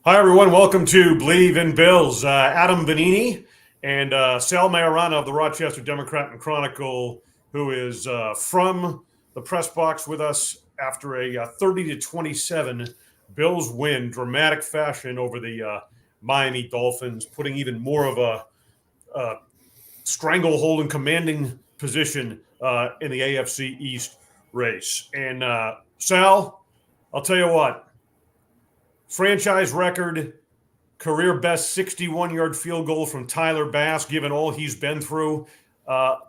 Hi, everyone. Welcome to Bleav in Bills. Adam Benigni and Sal Maiorana of the Rochester Democrat and Chronicle, who is from the press box with us after a 30-27 Bills win, dramatic fashion over the Miami Dolphins, putting even more of a stranglehold and commanding position in the AFC East race. And Sal, I'll tell you what, franchise record, career best 61-yard field goal from Tyler Bass, given all he's been through.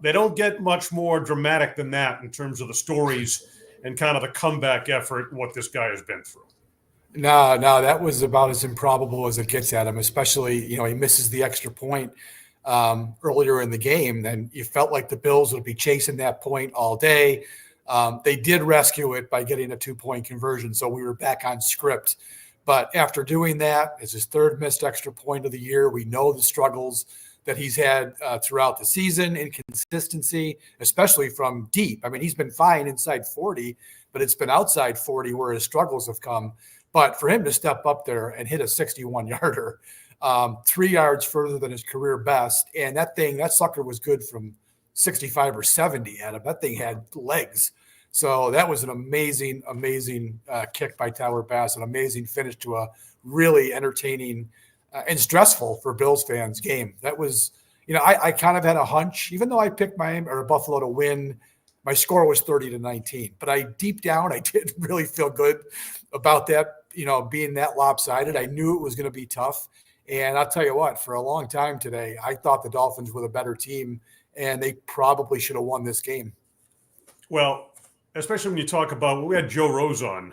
They don't get much more dramatic than that in terms of the stories and kind of the comeback effort and what this guy has been through. No, that was about as improbable as it gets at him, especially, he misses the extra point earlier in the game. Then you felt like the Bills would be chasing that point all day. They did rescue it by getting a 2-point conversion, so we were back on script. But after doing that, it's his third missed extra point of the year. We know the struggles that he's had throughout the season, inconsistency, especially from deep. I mean, he's been fine inside 40, but it's been outside 40 where his struggles have come. But for him to step up there and hit a 61-yarder, 3 yards further than his career best, and that sucker was good from 65 or 70 at him. That thing had legs. So that was an amazing kick by Tyler Bass, an amazing finish to a really entertaining and stressful for Bills fans game. That was, I kind of had a hunch, even though I picked Miami or Buffalo to win, my score was 30-19. But deep down, I did really feel good about that, being that lopsided. I knew it was going to be tough. And I'll tell you what, for a long time today, I thought the Dolphins were the better team, and they probably should have won this game. Well, especially when you talk about, we had Joe Rose on,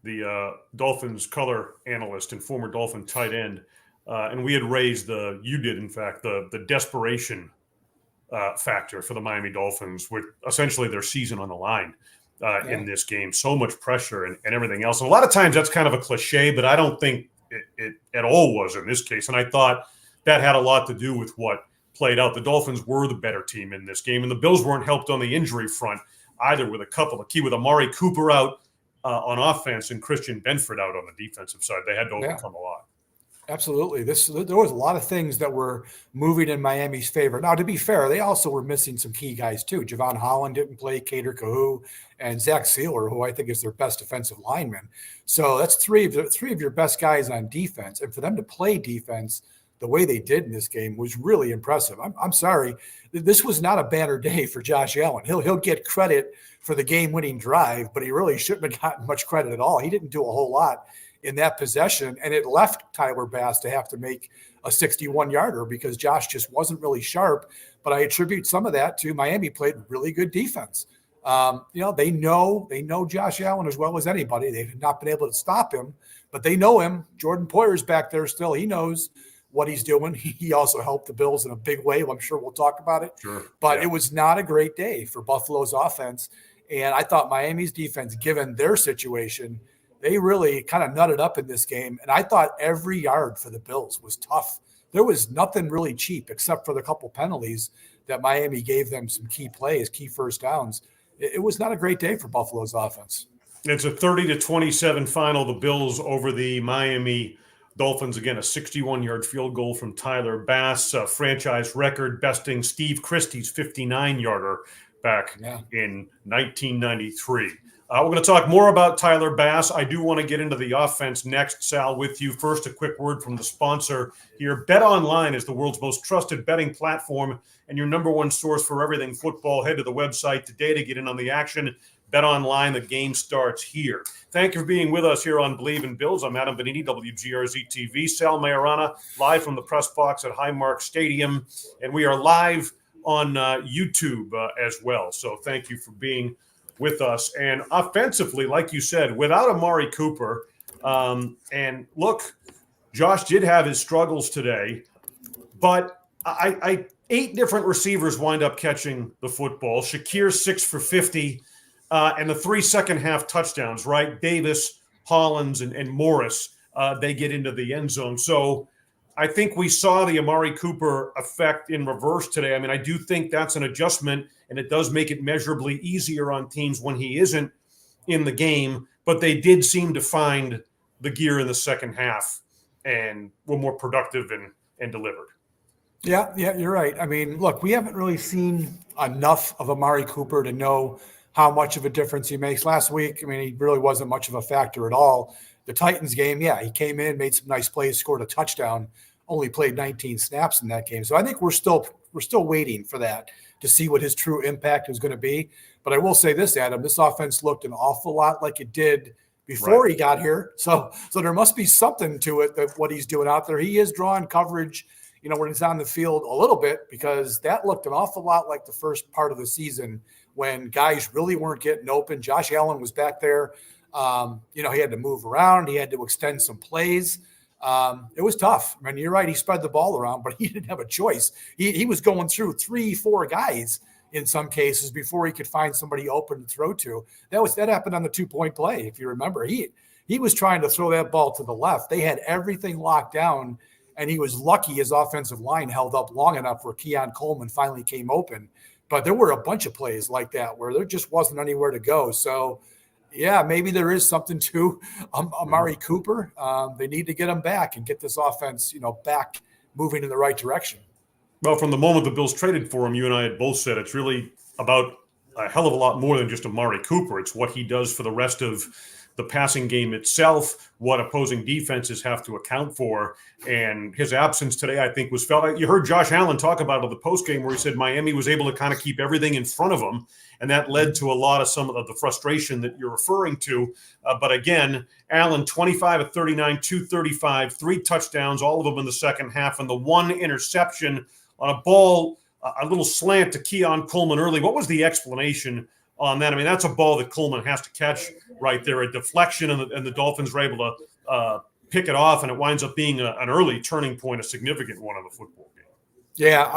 the Dolphins color analyst and former Dolphin tight end, and we had raised you did, in fact, the desperation factor for the Miami Dolphins with essentially their season on the line in this game. So much pressure and everything else. And a lot of times that's kind of a cliche, but I don't think it at all was in this case. And I thought that had a lot to do with what played out. The Dolphins were the better team in this game, and the Bills weren't helped on the injury front either, with a couple of key, with Amari Cooper out on offense and Christian Benford out on the defensive side. They had to overcome a lot. Absolutely. There was a lot of things that were moving in Miami's favor. Now, to be fair, they also were missing some key guys too. Javon Holland didn't play, Cater Kahu, and Zach Sealer, who I think is their best defensive lineman. So that's three of your best guys on defense. And for them to play defense the way they did in this game was really impressive. I'm sorry. This was not a banner day for Josh Allen. He'll get credit for the game-winning drive, but he really shouldn't have gotten much credit at all. He didn't do a whole lot in that possession, and it left Tyler Bass to have to make a 61-yarder because Josh just wasn't really sharp. But I attribute some of that to Miami played really good defense. They know Josh Allen as well as anybody. They've not been able to stop him, but they know him. Jordan Poyer's back there still. He knows what he's doing. He also helped the Bills in a big way. I'm sure we'll talk about it. Sure. But It was not a great day for Buffalo's offense. And I thought Miami's defense, given their situation, they really kind of nutted up in this game. And I thought every yard for the Bills was tough. There was nothing really cheap except for the couple penalties that Miami gave them some key plays, key first downs. It was not a great day for Buffalo's offense. It's a 30-27 final, the Bills over the Miami Dolphins. Again, a 61-yard field goal from Tyler Bass, franchise record, besting Steve Christie's 59-yarder back in 1993. We're going to talk more about Tyler Bass. I do want to get into the offense next, Sal, with you. First, a quick word from the sponsor here. BetOnline is the world's most trusted betting platform and your number one source for everything football. Head to the website today to get in on the action. BetOnline, the game starts here. Thank you for being with us here on Bleav in Bills. I'm Adam Benigni, WGRZ TV. Sal Maiorana, live from the press box at Highmark Stadium. And we are live on YouTube as well. So thank you for being with us. And offensively, like you said, without Amari Cooper, and look, Josh did have his struggles today, but I 8 different receivers wind up catching the football. Shakir 6 for 50, and the 3 second-half touchdowns, right? Davis, Hollins, and Morris, they get into the end zone. So I think we saw the Amari Cooper effect in reverse today. I mean, I do think that's an adjustment, and it does make it measurably easier on teams when he isn't in the game. But they did seem to find the gear in the second half and were more productive and delivered. Yeah, you're right. I mean, look, we haven't really seen enough of Amari Cooper to know how much of a difference he makes. Last week, I mean, he really wasn't much of a factor at all. The Titans game, yeah, he came in, made some nice plays, scored a touchdown, only played 19 snaps in that game. So I think we're still waiting for that to see what his true impact is going to be. But I will say this, Adam, this offense looked an awful lot like it did before he got here. So there must be something to it, that what he's doing out there. He is drawing coverage, when he's on the field a little bit, because that looked an awful lot like the first part of the season when guys really weren't getting open. Josh Allen was back there. He had to move around. He had to extend some plays. It was tough. I mean, you're right. He spread the ball around, but he didn't have a choice. He was going through 3-4 guys in some cases before he could find somebody open to throw to. That happened on the 2-point play. If you remember, he was trying to throw that ball to the left. They had everything locked down, and he was lucky his offensive line held up long enough where Keon Coleman finally came open. But there were a bunch of plays like that where there just wasn't anywhere to go. So, yeah, maybe there is something to Amari Cooper. They need to get him back and get this offense, back moving in the right direction. Well, from the moment the Bills traded for him, you and I had both said it's really about a hell of a lot more than just Amari Cooper. It's what he does for the rest of the passing game itself, what opposing defenses have to account for. And his absence today, I think, was felt. You heard Josh Allen talk about it at the postgame where he said Miami was able to kind of keep everything in front of him. And that led to a lot of some of the frustration that you're referring to. But again, Allen, 25 of 39, 235, 3 touchdowns, all of them in the second half, and the 1 interception on a ball, a little slant to Keon Coleman early. What was the explanation on that? I mean, that's a ball that Coleman has to catch right there, a deflection, and the Dolphins were able to pick it off, and it winds up being an early turning point, a significant one of the football game. Yeah,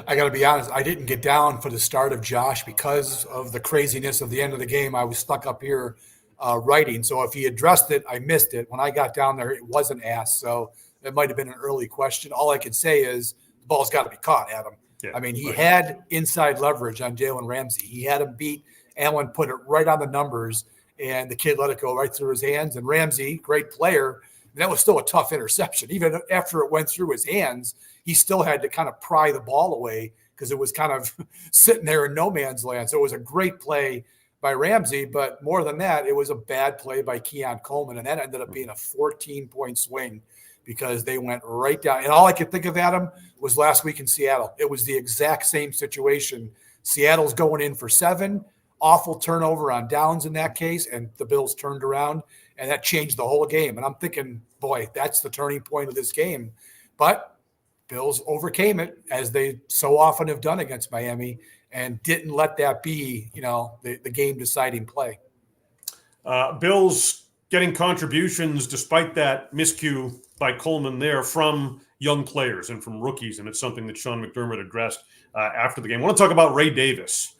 I got to be honest. I didn't get down for the start of Josh because of the craziness of the end of the game. I was stuck up here writing. So if he addressed it, I missed it. When I got down there, it wasn't asked. So it might have been an early question. All I can say is the ball's got to be caught, Adam. Yeah, I mean, he had inside leverage on Jalen Ramsey. He had him beat. Allen put it right on the numbers, and the kid let it go right through his hands. And Ramsey, great player, that was still a tough interception. Even after it went through his hands, he still had to kind of pry the ball away because it was kind of sitting there in no man's land. So it was a great play by Ramsey, but more than that, it was a bad play by Keon Coleman, and that ended up being a 14-point swing because they went right down. And all I could think of, Adam, was last week in Seattle. It was the exact same situation. Seattle's going in for 7, awful turnover on downs in that case, and the Bills turned around, and that changed the whole game. And I'm thinking, boy, that's the turning point of this game. But Bills overcame it, as they so often have done against Miami, and didn't let that be, the game-deciding play. Bills getting contributions despite that miscue by Coleman there from young players and from rookies, and it's something that Sean McDermott addressed after the game. I want to talk about Ray Davis,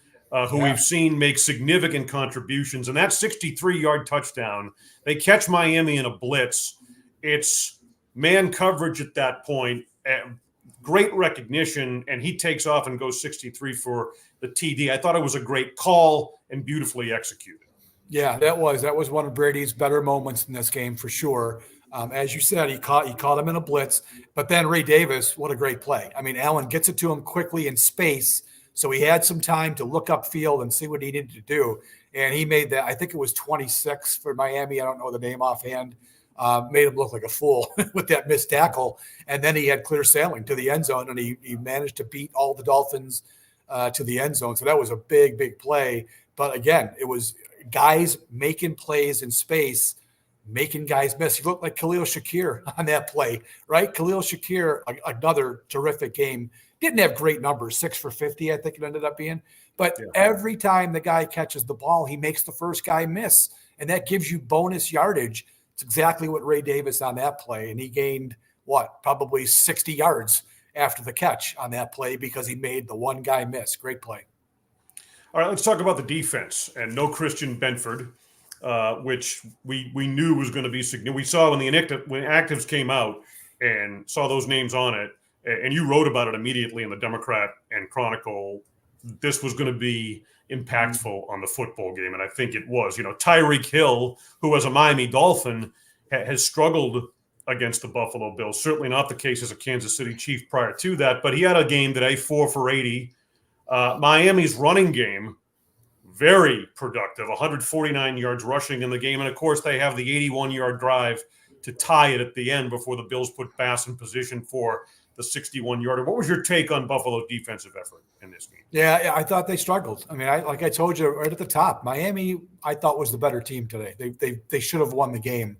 who we've seen make significant contributions. And that 63-yard touchdown, they catch Miami in a blitz. It's man coverage at that point, great recognition, and he takes off and goes 63 for the TD. I thought it was a great call and beautifully executed. Yeah, that was one of Brady's better moments in this game for sure. As you said, he caught him in a blitz, but then Ray Davis, what a great play. I mean, Allen gets it to him quickly in space, so he had some time to look upfield and see what he needed to do. And he made that, I think it was 26 for Miami. I don't know the name offhand. Made him look like a fool with that missed tackle. And then he had clear sailing to the end zone, and he managed to beat all the Dolphins to the end zone. So that was a big, big play. But again, it was guys making plays in space, making guys miss. He looked like Khalil Shakir on that play, right? Khalil Shakir, another terrific game. Didn't have great numbers, 6 for 50, I think it ended up being. But every time the guy catches the ball, he makes the first guy miss. And that gives you bonus yardage. It's exactly what Ray Davis on that play. And he gained, probably 60 yards after the catch on that play because he made the one guy miss. Great play. All right, let's talk about the defense. And no Christian Benford, which we knew was going to be significant. We saw when actives came out and saw those names on it, and you wrote about it immediately in the Democrat and Chronicle, this was going to be impactful on the football game, and I think it was. Tyreek Hill, who was a Miami Dolphin, has struggled against the Buffalo Bills. Certainly not the case as a Kansas City Chief prior to that, but he had a game today, 4 for 80. Miami's running game, very productive, 149 yards rushing in the game. And, of course, they have the 81-yard drive to tie it at the end before the Bills put Bass in position for the 61-yarder. What was your take on Buffalo's defensive effort in this game? Yeah, I thought they struggled. I mean, like I told you right at the top, Miami, I thought was the better team today. They should have won the game.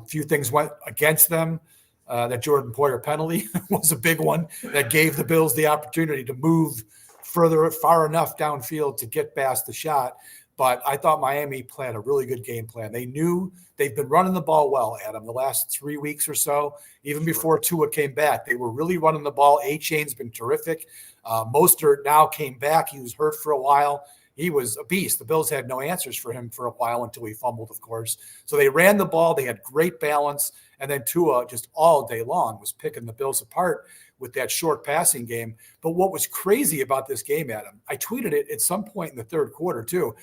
Few things went against them. That Jordan Poyer penalty was a big one that gave the Bills the opportunity to move far enough downfield to get past the shot. But I thought Miami planned a really good game plan. They knew they've been running the ball well, Adam, the last 3 weeks or so. Even before Tua came back, they were really running the ball. A-Chain's been terrific. Mostert now came back. He was hurt for a while. He was a beast. The Bills had no answers for him for a while until he fumbled, of course. So they ran the ball. They had great balance. And then Tua just all day long was picking the Bills apart with that short passing game. But what was crazy about this game, Adam, I tweeted it at some point in the third quarter too.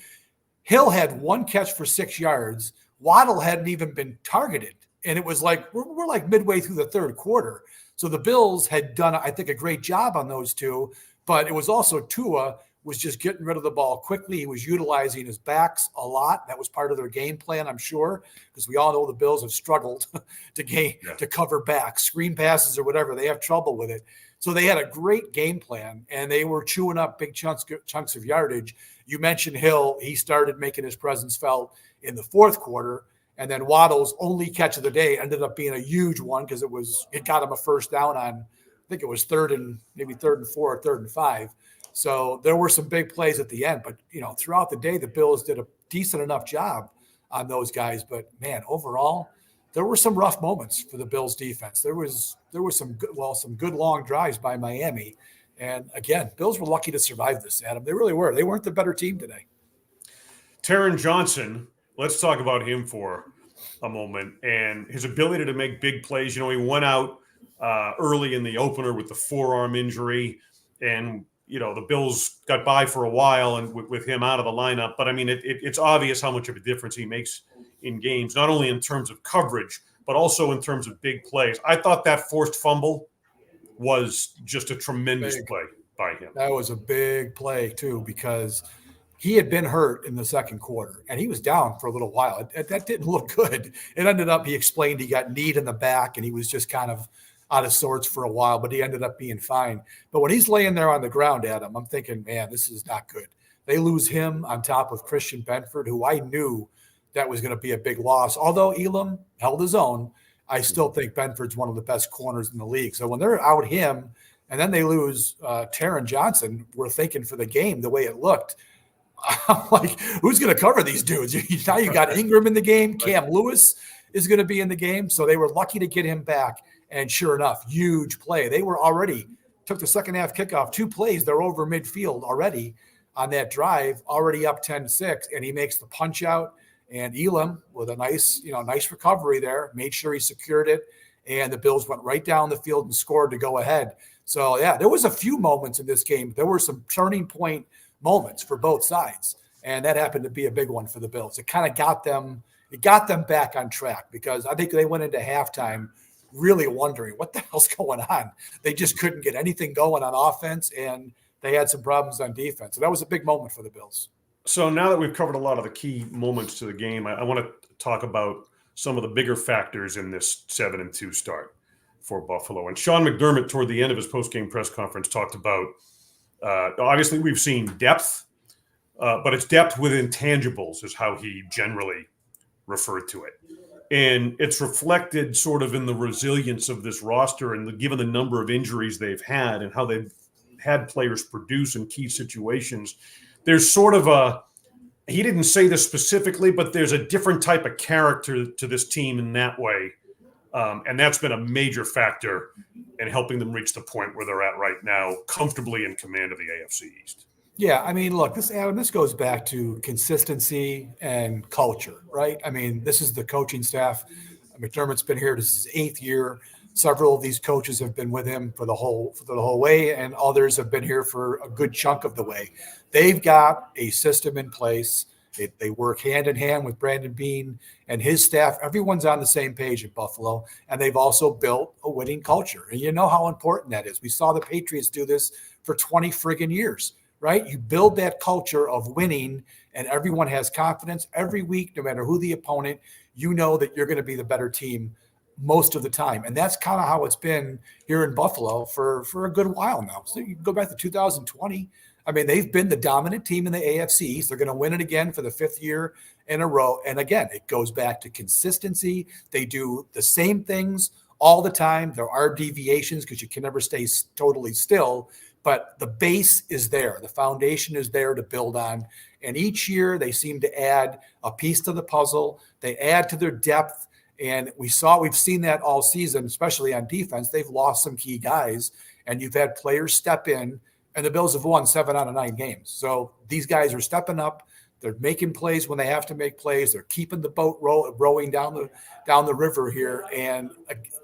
Hill had 1 catch for 6 yards. Waddle hadn't even been targeted. And it was like, we're like midway through the third quarter. So the Bills had done, I think, a great job on those two. But it was also Tua was just getting rid of the ball quickly. He was utilizing his backs a lot. That was part of their game plan, I'm sure, because we all know the Bills have struggled to cover back, screen passes or whatever. They have trouble with it. So they had a great game plan, and they were chewing up big chunks of yardage. You mentioned Hill. He started making his presence felt in the fourth quarter, and then Waddle's only catch of the day ended up being a huge one because it got him a first down on, I think it was third and 4 or 3rd and 5. So there were some big plays at the end, but throughout the day, the Bills did a decent enough job on those guys. But man, overall, there were some rough moments for the Bills defense. There was some good long drives by Miami. And again, Bills were lucky to survive this, Adam. They really were. They weren't the better team today. Taron Johnson, let's talk about him for a moment and his ability to make big plays. He went out early in the opener with the forearm injury, and the Bills got by for a while and with him out of the lineup. But, I mean, it's obvious how much of a difference he makes in games, not only in terms of coverage, but also in terms of big plays. I thought that forced fumble was just a tremendous play by him. That was a big play, too, because he had been hurt in the second quarter, and he was down for a little while. That didn't look good. It ended up, he explained, he got kneed in the back, and he was just kind of out of sorts for a while, but he ended up being fine. But when he's laying there on the ground, Adam, I'm thinking, man, this is not good. They lose him on top of Christian Benford, who I knew that was going to be a big loss. Although Elam held his own, I still think Benford's one of the best corners in the league. So when they're out him and then they lose Taron Johnson, we're thinking for the game the way it looked, I'm like, who's going to cover these dudes? Now you got Ingram in the game. Cam Lewis is going to be in the game. So they were lucky to get him back. And sure enough, huge play. They were already took the second half kickoff, 2 plays. They're over midfield already on that drive, already up 10-6. And he makes the punch out. And Elam with a nice recovery there, made sure he secured it. And the Bills went right down the field and scored to go ahead. So, yeah, there was a few moments in this game. There were some turning point moments for both sides. And that happened to be a big one for the Bills. It kind of got them back on track because I think they went into halftime really wondering what the hell's going on. They just couldn't get anything going on offense, and they had some problems on defense. So that was a big moment for the Bills. So now that we've covered a lot of the key moments to the game, I want to talk about some of the bigger factors in this 7-2 start for Buffalo. And Sean McDermott, toward the end of his post-game press conference, talked about, obviously we've seen depth, but it's depth with intangibles is how he generally referred to it. And it's reflected sort of in the resilience of this roster and given the number of injuries they've had and how they've had players produce in key situations. There's sort of he didn't say this specifically, but there's a different type of character to this team in that way. And that's been a major factor in helping them reach the point where they're at right now, comfortably in command of the AFC East. Yeah, I mean, look, this goes back to consistency and culture, right? I mean, this is the coaching staff. McDermott's been here. This is his 8th year. Several of these coaches have been with him for the whole way, and others have been here for a good chunk of the way. They've got a system in place, They work hand in hand with Brandon Beane and his staff. Everyone's on the same page at Buffalo, and they've also built a winning culture. And you know how important that is. We saw the Patriots do this for 20 friggin' years, right? You build that culture of winning, and everyone has confidence every week, no matter who the opponent. You know that you're going to be the better team most of the time. And that's kind of how it's been here in Buffalo for a good while now. So you go back to 2020. I mean, they've been the dominant team in the AFC East. They're going to win it again for the 5th year in a row. And again, it goes back to consistency. They do the same things all the time. There are deviations because you can never stay totally still, but the base is there. The foundation is there to build on. And each year they seem to add a piece to the puzzle. They add to their depth. And we've seen that all season, especially on defense. They've lost some key guys, and you've had players step in, and the Bills have won 7 out of 9 games. So these guys are stepping up. They're making plays when they have to make plays. They're keeping the boat rowing down the river here. And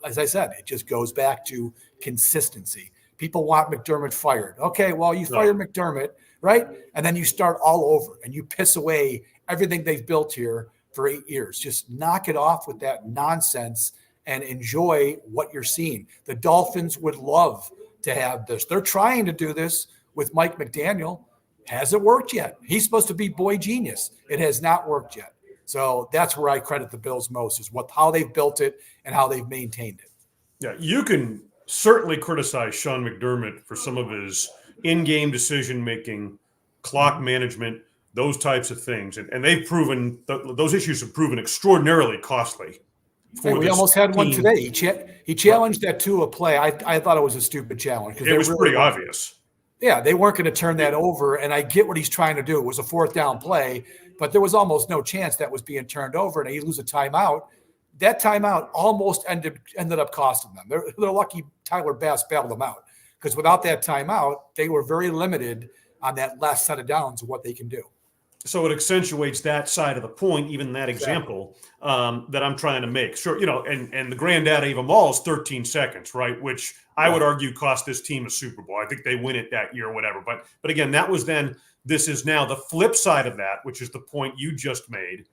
as I said, it just goes back to consistency. People want McDermott fired. Okay, well, you fire McDermott, right? And then you start all over, and you piss away everything they've built here for 8 years. Just knock it off with that nonsense and enjoy what you're seeing. The Dolphins would love to have this. They're trying to do this with Mike McDaniel. Hasn't worked yet. He's supposed to be boy genius. It has not worked yet. So that's where I credit the Bills most, is how they've built it and how they've maintained it. Yeah, you can certainly criticize Sean McDermott for some of his in-game decision-making, clock management, those types of things. And they've proven those issues have proven extraordinarily costly. We almost had one today. He challenged that Tua play. I thought it was a stupid challenge. It was really pretty obvious. Yeah, they weren't going to turn that over. And I get what he's trying to do. It was a 4th down play, but there was almost no chance that was being turned over. And he lose a timeout. That timeout almost ended up costing them. They're lucky Tyler Bass bailed them out, because without that timeout, they were very limited on that last set of downs of what they can do. So it accentuates that side of the point, even that example that I'm trying to make. Sure, and the granddaddy of them all is 13 seconds, right? Which I would argue cost this team a Super Bowl. I think they win it that year or whatever. But again, that was then. This is now the flip side of that, which is the point you just made.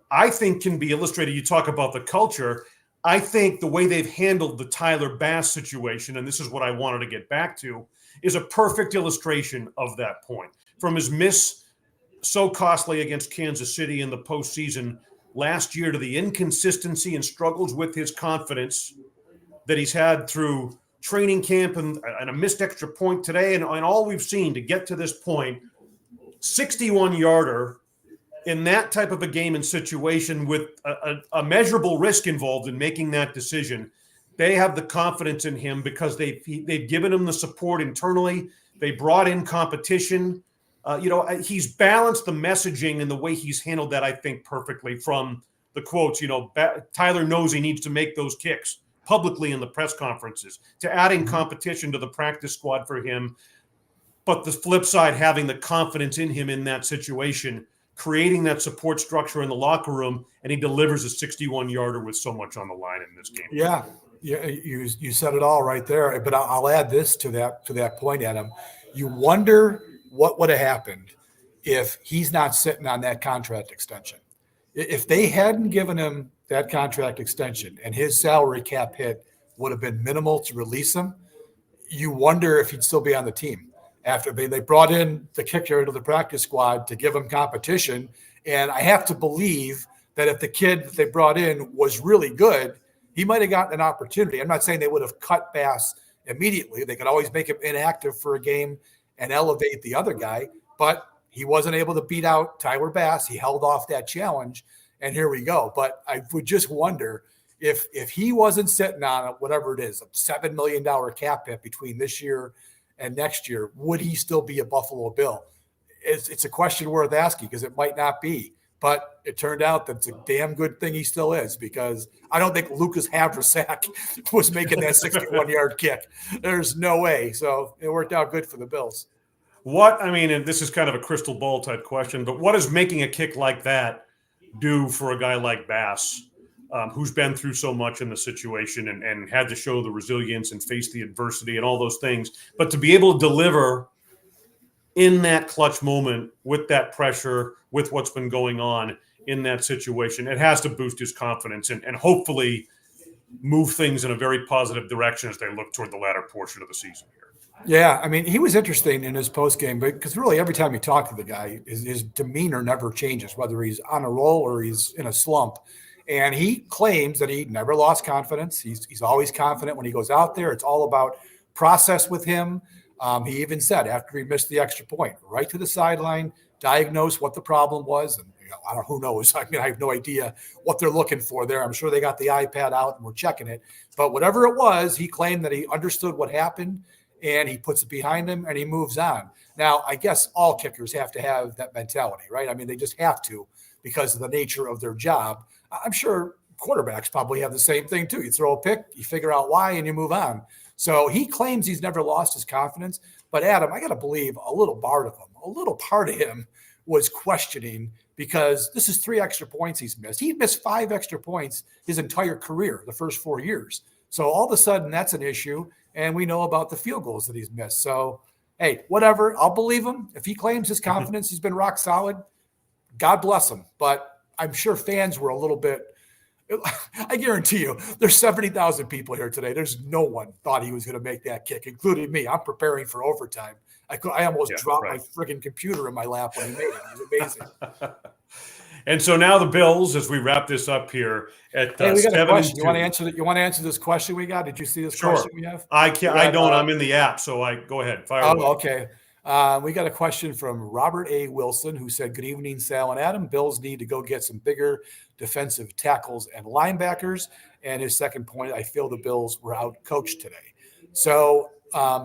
I think can be illustrated. You talk about the culture. I think the way they've handled the Tyler Bass situation, and this is what I wanted to get back to, is a perfect illustration of that point. From his miss so costly against Kansas City in the postseason last year to the inconsistency and struggles with his confidence that he's had through training camp and a missed extra point today and all we've seen to get to this point, 61-yarder in that type of a game and situation with a measurable risk involved in making that decision. They have the confidence in him because they've given him the support internally. They brought in competition. He's balanced the messaging and the way he's handled that, I think, perfectly, from the quotes, Tyler knows he needs to make those kicks publicly in the press conferences, to adding competition to the practice squad for him. But the flip side, having the confidence in him in that situation, creating that support structure in the locker room, and he delivers a 61-yarder with so much on the line in this game. Yeah, you said it all right there. But I'll add this to that point, Adam. You wonder what would have happened if he's not sitting on that contract extension. If they hadn't given him that contract extension and his salary cap hit would have been minimal to release him, you wonder if he'd still be on the team. After they brought in the kicker into the practice squad to give him competition. And I have to believe that if the kid that they brought in was really good, he might have gotten an opportunity. I'm not saying they would have cut Bass immediately. They could always make him inactive for a game and elevate the other guy, but he wasn't able to beat out Tyler Bass. He held off that challenge, and here we go. But I would just wonder if he wasn't sitting on whatever it is, a $7 million cap hit between this year and next year, would he still be a Buffalo Bill? It's a question worth asking, because it might not be. But it turned out that it's a damn good thing he still is, because I don't think Lucas Haversack was making that 61-yard kick. There's no way. So it worked out good for the Bills. And this is kind of a crystal ball type question, but what does making a kick like that do for a guy like Bass, who's been through so much in the situation and had to show the resilience and face the adversity and all those things, but to be able to deliver in that clutch moment with that pressure, with what's been going on in that situation, it has to boost his confidence and hopefully move things in a very positive direction as they look toward the latter portion of the season here. Yeah, I mean, he was interesting in his post game, but because really every time you talk to the guy, his demeanor never changes, whether he's on a roll or he's in a slump. And he claims that he never lost confidence. He's always confident when he goes out there. It's all about process with him. He even said after he missed the extra point, right to the sideline, diagnosed what the problem was, and I don't know, who knows. I mean, I have no idea what they're looking for there. I'm sure they got the iPad out and we're checking it. But whatever it was, he claimed that he understood what happened and he puts it behind him and he moves on. Now, I guess all kickers have to have that mentality, right? I mean, they just have to because of the nature of their job. I'm sure quarterbacks probably have the same thing too. You throw a pick, you figure out why, and you move on. So he claims he's never lost his confidence. But Adam, I got to believe a little part of him was questioning because this is 3 extra points he's missed. He missed 5 extra points his entire career, the first 4 years. So all of a sudden that's an issue. And we know about the field goals that he's missed. So, hey, whatever, I'll believe him. If he claims his confidence has been rock solid, God bless him. But I'm sure fans were a little bit, I guarantee you, there's 70,000 people here today. There's no one thought he was going to make that kick, including me. I'm preparing for overtime. I almost dropped my friggin' computer in my lap when he made it. It was amazing. And so now the Bills, as we wrap this up here at hey, we got a question. 7-2. You want to answer this question we got? Did you see this question we have? I don't. I'm in the app, so go ahead. Fire away. Okay. We got a question from Robert A. Wilson who said, "Good evening, Sal and Adam. Bills need to go get some bigger defensive tackles and linebackers." And his second point, I feel the Bills were out coached today. So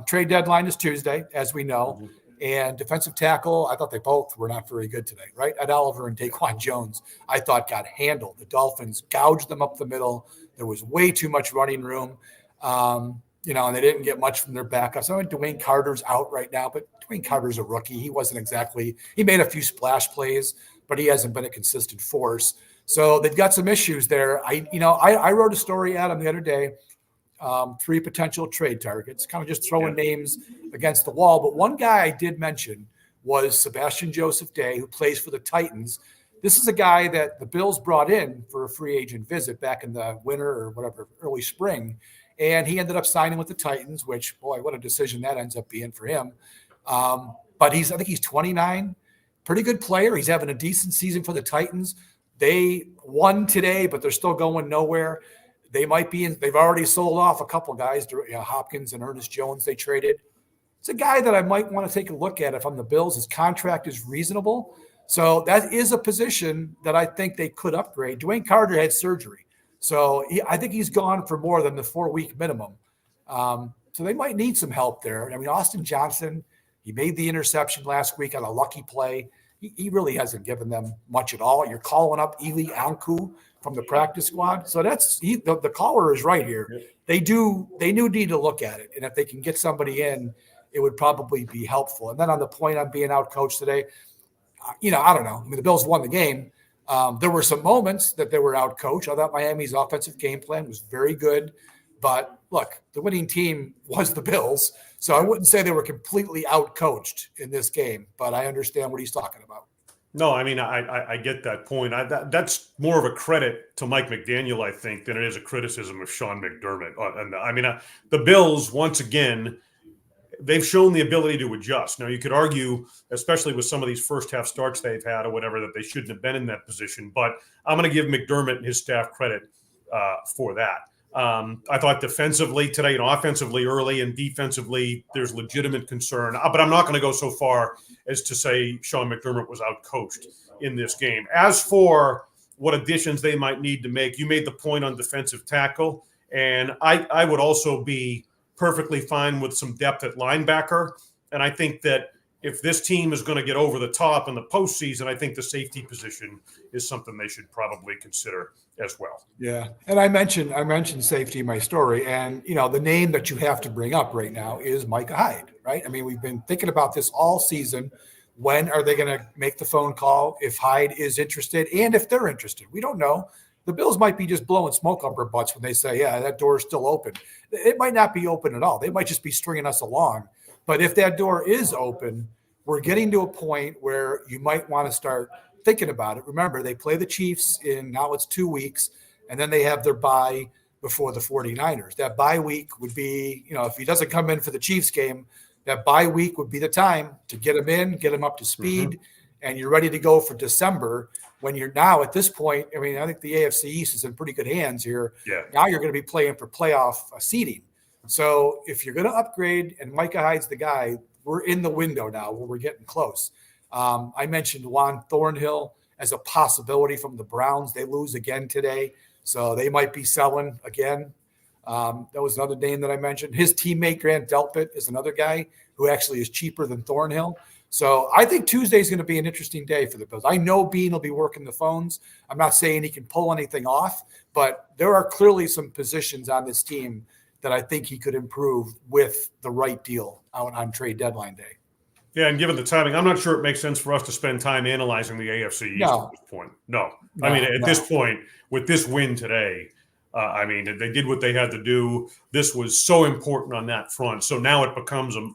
trade deadline is Tuesday, as we know. Mm-hmm. And defensive tackle, I thought they both were not very good today, right? Ed Oliver and Daquan Jones, I thought got handled. The Dolphins gouged them up the middle. There was way too much running room, and they didn't get much from their backups. I mean, Dwayne Carter's out right now, but Dwayne Carter's a rookie. He wasn't exactly – he made a few splash plays, but he hasn't been a consistent force. So they've got some issues there. I wrote a story, Adam, the other day, 3 potential trade targets, kind of just throwing names against the wall. But one guy I did mention was Sebastian Joseph Day, who plays for the Titans. This is a guy that the Bills brought in for a free agent visit back in the winter or whatever, early spring. And he ended up signing with the Titans, which, boy, what a decision that ends up being for him. But I think he's 29, pretty good player. He's having a decent season for the Titans. They won today, but they're still going nowhere. They might be they've already sold off a couple guys, Hopkins and Ernest Jones they traded. It's a guy that I might want to take a look at if I'm the Bills. His contract is reasonable. So that is a position that I think they could upgrade. Dwayne Carter had surgery. So I think he's gone for more than the 4-week minimum. So they might need some help there. I mean, Austin Johnson, he made the interception last week on a lucky play. He really hasn't given them much at all. You're calling up Eli Anku from the practice squad. So the caller is right here. They do need to look at it. And if they can get somebody in, it would probably be helpful. And then on the point on being out coached today, I don't know. I mean, the Bills won the game. There were some moments that they were out coached. I thought Miami's offensive game plan was very good. But look, the winning team was the Bills. So I wouldn't say they were completely out coached in this game, but I understand what he's talking about. No, I mean, I get that point. That's more of a credit to Mike McDaniel, I think, than it is a criticism of Sean McDermott. And I mean, the Bills, once again, they've shown the ability to adjust. Now, you could argue, especially with some of these first half starts they've had or whatever, that they shouldn't have been in that position. But I'm going to give McDermott and his staff credit for that. I thought defensively today, offensively early and defensively, there's legitimate concern. But I'm not going to go so far as to say Sean McDermott was outcoached in this game. As for what additions they might need to make, you made the point on defensive tackle. And I would also be perfectly fine with some depth at linebacker. And I think that if this team is going to get over the top in the postseason, I think the safety position is something they should probably consider as well. Yeah. And I mentioned safety in my story. And, the name that you have to bring up right now is Micah Hyde, right? I mean, we've been thinking about this all season. When are they going to make the phone call if Hyde is interested and if they're interested? We don't know. The Bills might be just blowing smoke up our butts when they say, yeah, that door is still open. It might not be open at all. They might just be stringing us along. But if that door is open, we're getting to a point where you might want to start thinking about it. Remember, they play the Chiefs now it's 2 weeks, and then they have their bye before the 49ers. That bye week would be, if he doesn't come in for the Chiefs game, that bye week would be the time to get him in, get him up to speed, and you're ready to go for December. When you're now at this point, I think the AFC East is in pretty good hands here. Yeah. Now you're going to be playing for playoff seeding. So if you're going to upgrade and Micah Hyde's the guy, we're in the window now where we're getting close. I mentioned Juan Thornhill as a possibility from the Browns. They lose again today, so they might be selling again. That was another name that I mentioned. His teammate, Grant Delpit, is another guy who actually is cheaper than Thornhill. So I think Tuesday is going to be an interesting day for the Bills. I know Bean will be working the phones. I'm not saying he can pull anything off, but there are clearly some positions on this team that I think he could improve with the right deal out on trade deadline day. Yeah, and given the timing, I'm not sure it makes sense for us to spend time analyzing the AFC East at this point. No. At this point, with this win today, they did what they had to do. This was so important on that front. So now it becomes an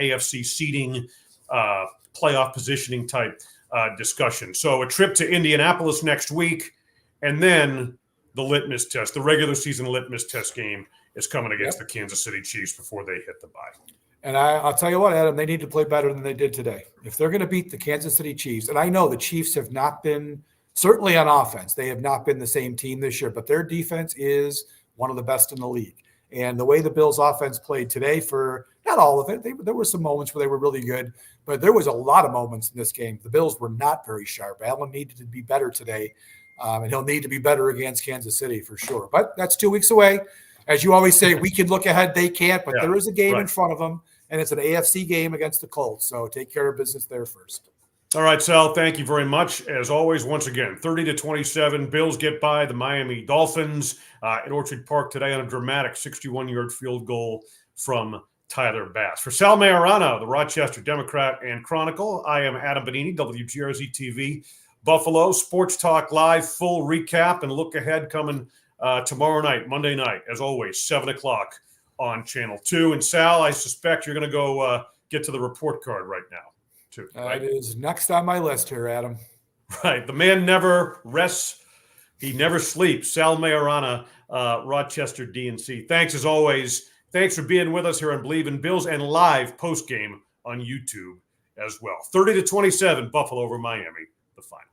AFC seeding playoff positioning type discussion. So a trip to Indianapolis next week, and then the litmus test, the regular season litmus test game is coming against the Kansas City Chiefs before they hit the bye. And I'll tell you what, Adam, they need to play better than they did today. If they're going to beat the Kansas City Chiefs, and I know the Chiefs have not been, certainly on offense, they have not been the same team this year, but their defense is one of the best in the league. And the way the Bills offense played today, for not all of it, there were some moments where they were really good, but there was a lot of moments in this game. The Bills were not very sharp. Allen needed to be better today, and he'll need to be better against Kansas City for sure. But that's 2 weeks away. As you always say, we can look ahead. They can't, but there is a game in front of them, and it's an AFC game against the Colts. So take care of business there first. All right, Sal, thank you very much. As always, once again, 30-27, Bills get by the Miami Dolphins at Orchard Park today on a dramatic 61-yard field goal from Tyler Bass. For Sal Maiorana, the Rochester Democrat and Chronicle, I am Adam Benigni, WGRZ TV, Buffalo, Sports Talk Live, full recap and look ahead coming tomorrow night, Monday night, as always, 7 o'clock on Channel 2. And Sal, I suspect you're going to go get to the report card right now, too. Right? It is next on my list here, Adam. Right. The man never rests. He never sleeps. Sal Maiorana, Rochester DNC. Thanks, as always. Thanks for being with us here on Bleav in Bills and live postgame on YouTube as well. 30-27, Buffalo over Miami, the final.